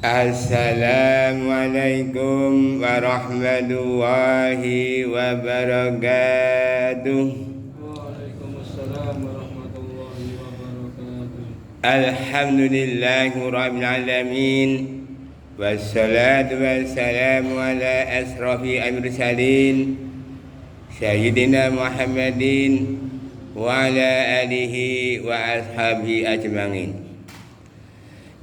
Assalamualaikum warahmatullahi wabarakatuh. Waalaikumsalam warahmatullahi wabarakatuh. Alhamdulillahirabbil alamin. Wassalatu wassalamu ala asrafil mursalin sayyidina Muhammadin wa ala alihi wa ashabihi ajmain.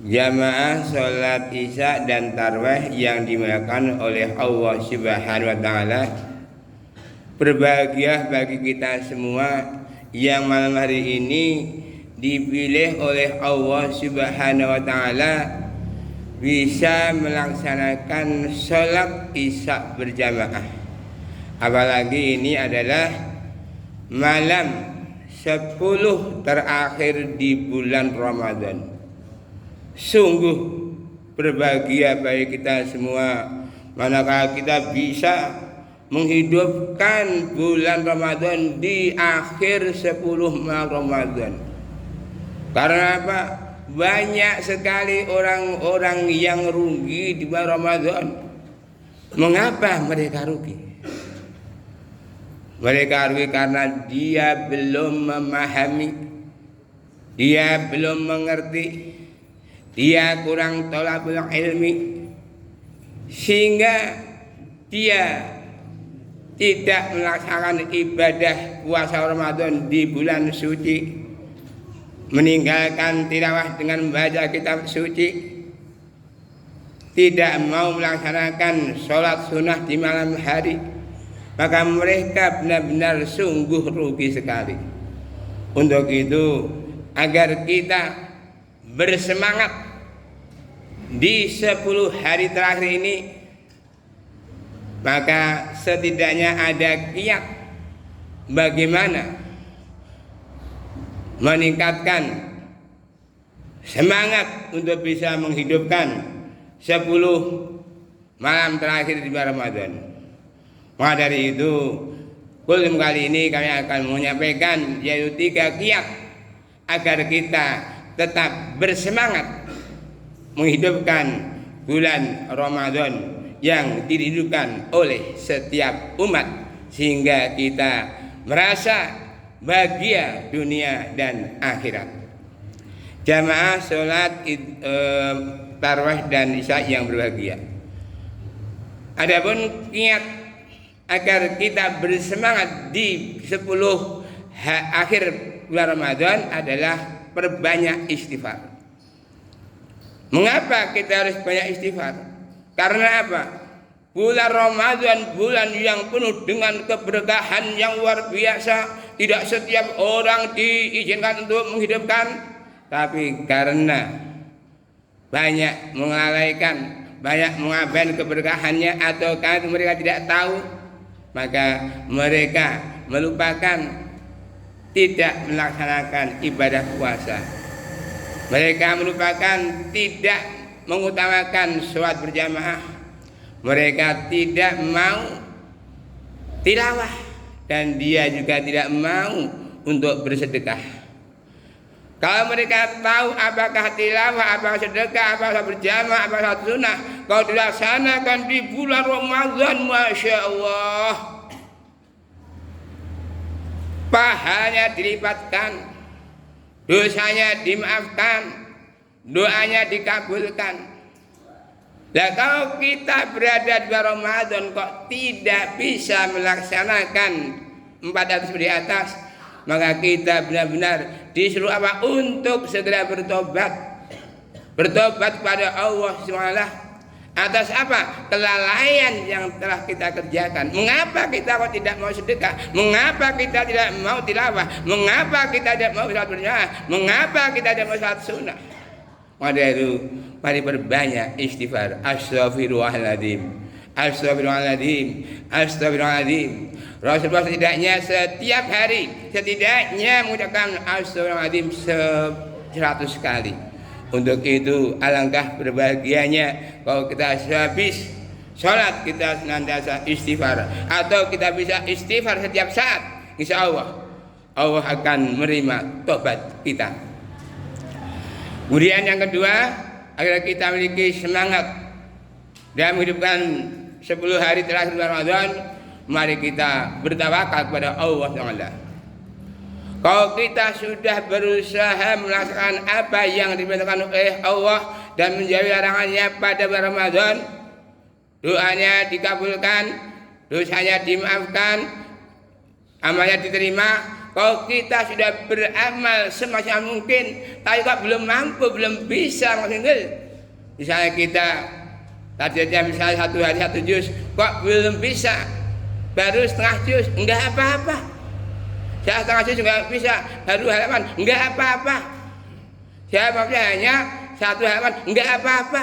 Jamaah sholat isya dan tarawih yang dimuliakan oleh Allah Subhanahu wa taala, berbahagia bagi kita semua yang malam hari ini dipilih oleh Allah Subhanahu wa taala bisa melaksanakan sholat isya berjamaah. Apalagi ini adalah malam 10 terakhir di bulan Ramadan. Sungguh berbahagia bagi kita semua manakala kita bisa menghidupkan bulan Ramadan di akhir 10 malam Ramadan. Karena apa? Banyak sekali orang-orang yang rugi di bulan Ramadan. Mengapa mereka rugi? Mereka rugi karena dia belum memahami, dia belum mengerti, dia kurang thalabul ilmi, sehingga dia tidak melaksanakan ibadah puasa Ramadan di bulan suci, meninggalkan tilawah dengan membaca kitab suci, tidak mau melaksanakan sholat sunnah di malam hari, maka mereka benar-benar sungguh rugi sekali. Untuk itu, agar kita bersemangat di 10 hari terakhir ini, maka setidaknya ada kiat bagaimana meningkatkan semangat untuk bisa menghidupkan 10 malam terakhir di bulan Ramadan. Maka dari itu, kultum kali ini kami akan menyampaikan yaitu 3 kiat agar kita tetap bersemangat menghidupkan bulan Ramadan yang dirindukan oleh setiap umat, sehingga kita merasa bahagia dunia dan akhirat. Jamaah sholat tarawih dan isya yang berbahagia. Adapun kiat agar kita bersemangat di 10 akhir bulan Ramadan adalah perbanyak istighfar. Mengapa kita harus banyak istighfar? Karena apa? Bulan Ramadan bulan yang penuh dengan keberkahan yang luar biasa. Tidak setiap orang diizinkan untuk menghidupkan, tapi karena banyak mengalaikan, banyak mengabaikan keberkahannya, atau karena mereka tidak tahu, maka mereka melupakan, tidak melaksanakan ibadah puasa. Mereka melupakan, tidak mengutamakan sholat berjamaah. Mereka tidak mau tilawah, dan dia juga tidak mau untuk bersedekah. Kalau mereka tahu apakah tilawah, apakah sedekah, apakah berjamaah, apakah sunnah, kalau dilaksanakan di bulan Ramadan, Masya Allah, pahalanya dilipatkan, dosanya dimaafkan, doanya dikabulkan. Nah, kalau kita berada di bulan Ramadan kok tidak bisa melaksanakan 400 di atas, maka kita benar-benar disuruh apa? Untuk segera bertobat. Bertobat kepada Allah SWT. Atas apa? Kelalaian yang telah kita kerjakan. Mengapa kita kok tidak mau sedekah? Mengapa kita tidak mau tilawah? Mengapa kita tidak mau sholat berjamaah? Mengapa kita tidak mau sholat sunnah? Maka itu, mari perbanyak istighfar. Astaghfirullahaladzim, astaghfirullahaladzim, astaghfirullahaladzim. Rasulullah setidaknya setiap hari setidaknya mengucapkan astaghfirullahaladzim 100 kali. Untuk itu alangkah berbahagianya kalau kita habis sholat kita senantiasa istighfar, atau kita bisa istighfar setiap saat. Insya Allah akan menerima tobat kita. Kemudian yang kedua agar kita memiliki semangat dalam menghidupkan 10 hari terakhir Ramadan. Mari kita bertawakal kepada Allah Ta'ala. Kalau kita sudah berusaha melaksanakan apa yang diperintahkan oleh Allah dan menjauhi larangannya pada bulan Ramadan, doanya dikabulkan, dosanya dimaafkan, amalnya diterima. Kalau kita sudah beramal semaksimal mungkin, tapi kok belum mampu, belum bisa maksimal. Misalnya kita targetnya misalnya 1 hari 1 juz, kok belum bisa, baru setengah juz, enggak apa-apa. Saya setengah juz juga bisa, baru halaman, enggak apa-apa. Saya maksudnya hanya 1 halaman, enggak apa-apa.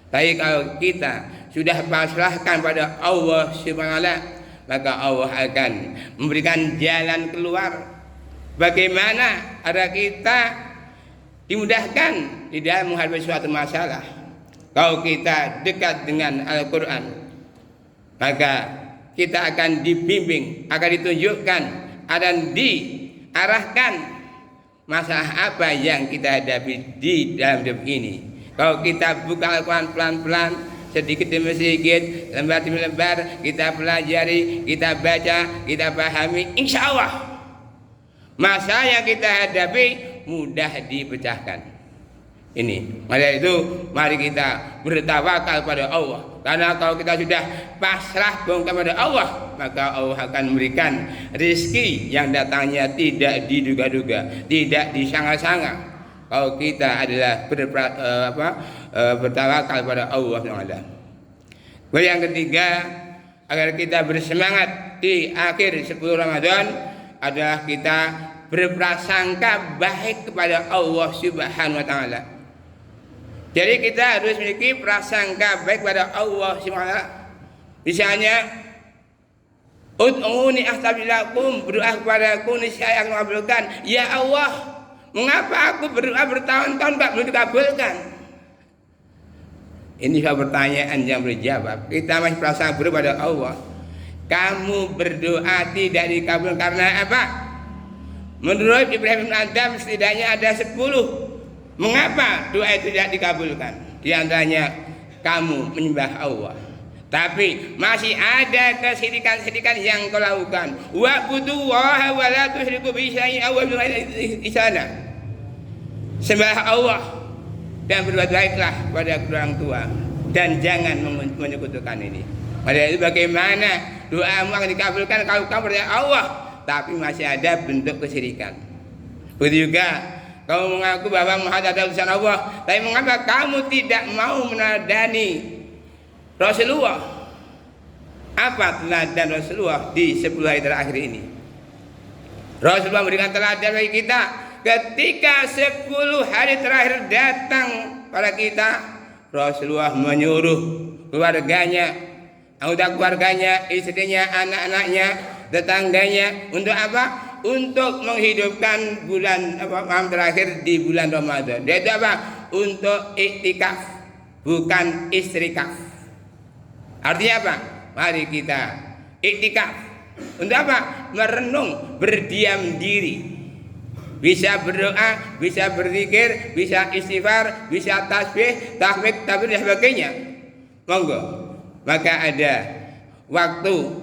Tapi kalau kita sudah pasrahkan pada Allah Subhanahu wa taala, maka Allah akan memberikan jalan keluar. Bagaimana agar kita dimudahkan di dalam menghadapi suatu masalah. Kalau kita dekat dengan Al-Quran, maka kita akan dibimbing, akan ditunjukkan, akan diarahkan masalah apa yang kita hadapi di dalam hidup ini. Kalau kita buka Al-Quran pelan-pelan, sedikit demi sedikit, lembar demi lembar, kita pelajari, kita baca, kita pahami, insya Allah masalah yang kita hadapi mudah dipecahkan. Ini, maka itu mari kita bertawakal pada Allah. Karena kalau kita sudah pasrah kepada Allah, maka Allah akan memberikan rezeki yang datangnya tidak diduga-duga, tidak disangka-sangka. Kalau kita adalah bertawakal pada Allah Taala. Yang ketiga, agar kita bersemangat di akhir 10 Ramadan adalah kita berprasangka baik kepada Allah Subhanahu wa taala. Jadi kita harus memiliki prasangka baik kepada Allah Subhanahu wa taala. Misalnya, ud'uni astajib lakum, berdoa kepadaku niscaya akan mengabulkan. Ya Allah, mengapa aku berdoa bertahun-tahun tak belum dikabulkan? Ini sebuah pertanyaan yang berjawab. Kita masih prasangka kepada Allah. Kamu berdoa tidak dikabulkan karena apa? Menurut Ibrahim bin Adam setidaknya ada 10. Mengapa doa itu tidak dikabulkan? Di antaranya kamu menyembah Allah, tapi masih ada kesyirikan-syirikan yang kau lakukan. Wa'budullaha wa la tusyriku bihi syai'an wa bil ihsana. Sembah Allah dan berbuat baiklah pada kedua orang tua dan jangan menyekutukan ini. Pada itu bagaimana doamu akan dikabulkan kalau kamu berdoa Allah tapi masih ada bentuk kesyirikan. Begitu juga kamu mengaku bahwa Muhammad adalah utusan Allah, tapi mengapa kamu tidak mau meneladani Rasulullah? Apa teladan Rasulullah di 10 hari terakhir ini? Rasulullah memberikan teladan bagi kita. Ketika 10 hari terakhir datang pada kita, Rasulullah menyuruh keluarganya, anggota keluarganya, istrinya, anak-anaknya, tetangganya untuk apa? Untuk menghidupkan bulan malam terakhir di bulan Ramadan. Dia itu apa? Untuk iktikaf, bukan istrikaf. Artinya apa? Mari kita iktikaf. Untuk apa? Merenung, berdiam diri. Bisa berdoa, bisa berzikir, bisa istighfar, bisa tasbih, tahmid, takbir dan sebagainya. Monggo. Maka ada waktu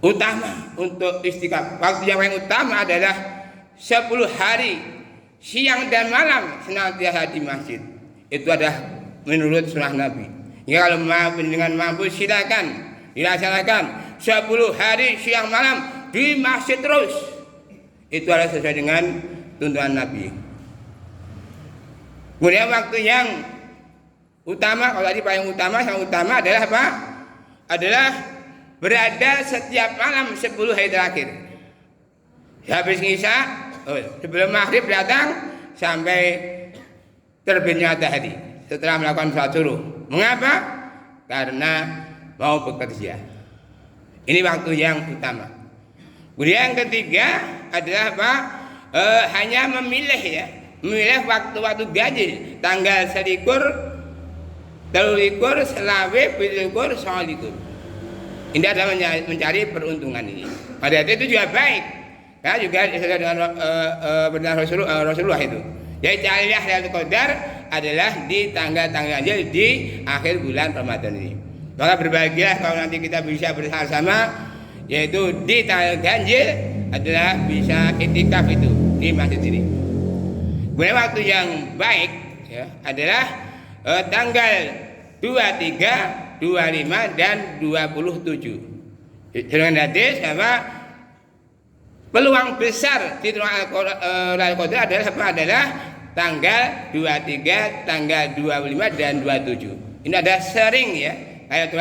utama untuk istiqamah. Waktu yang paling utama adalah 10 hari siang dan malam senantiasa di masjid. Itu adalah menurut sunnah Nabi. Ya, kalau mampu silakan dilaksanakan 10 hari siang malam di masjid terus. Itu adalah sesuai dengan tuntunan Nabi. Kemudian waktu yang utama, kalau tadi paling utama, yang utama adalah apa? Adalah berada setiap malam 10 hari terakhir. Habis Isya, sebelum maghrib datang sampai terbitnya matahari. Setelah melakukan sholat subuh. Mengapa? Karena mau bekerja. Ini waktu yang utama. Kemudian yang ketiga adalah apa? Hanya memilih ya, memilih waktu-waktu ganjil, tanggal 21, 23, selawe, 27, 28. Ini adalah mencari peruntungan ini. Pada itu juga baik. Karena juga sesuai dengan benar Rasulullah itu. Jadi carilah Lailatul Qadar adalah di tanggal-tanggal ganjil di akhir bulan Ramadan ini. Maka berbahagialah kalau nanti kita bisa bersama-sama, yaitu di tanggal ganjil adalah bisa iktikaf itu di masjid ini. Kemudian waktu yang baik ya, adalah tanggal 23, 25 dan 27. Dengan hadis sama peluang besar di Lailatul Qadar adalah tanggal 23, tanggal 25 dan 27. Ini ada sering ya ayat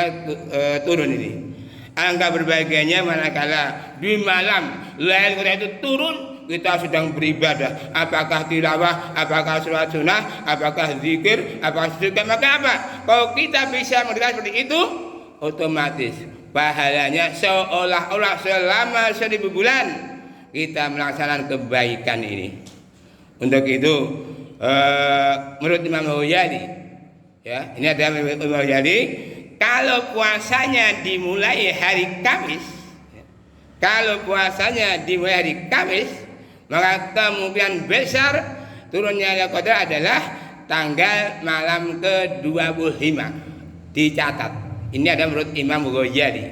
turun ini. Alangkah berbahagianya manakala di malam Lailatul Qadar itu turun, kita sedang beribadah, apakah tilawah, apakah sholat sunnah, apakah zikir, apakah sedekah, maka apa? Kalau kita bisa mengerjakan seperti itu, otomatis pahalanya seolah-olah selama 1000 bulan kita melaksanakan kebaikan ini. Untuk itu menurut Imam Ghazali ya, ini ada Imam Ghazali, kalau puasanya dimulai hari Kamis, kalau puasanya dimulai hari Kamis, maka kemungkinan besar turunnya Lailatul Qadar adalah tanggal malam ke-25. Dicatat. Ini ada menurut Imam Ghazali.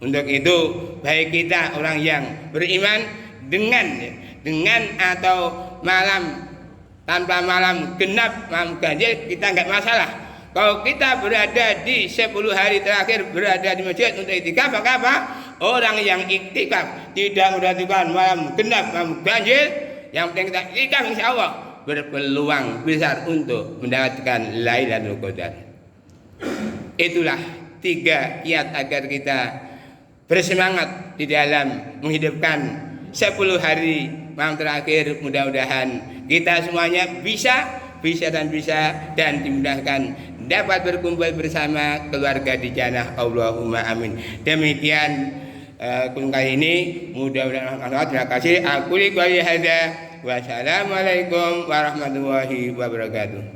Untuk itu baik kita orang yang beriman dengan atau malam tanpa malam genap, malam ganjil, kita enggak masalah. Kalau kita berada di 10 hari terakhir berada di masjid untuk iktikaf, maka apa? Orang yang iktikaf tidak memperhatikan malam genap, malam ganjil, yang penting kita iktikaf, insya Allah berpeluang besar untuk mendapatkan Lailatul Qadar. Itulah 3 kiat agar kita bersemangat di dalam menghidupkan 10 hari malam terakhir. Mudah-mudahan kita semuanya bisa dan dimudahkan dapat berkumpul bersama keluarga di jannah. Allahumma amin. Demikian kali ini, mudah-mudahan terima kasih. Aku lihat hadza. Wassalamualaikum warahmatullahi wabarakatuh.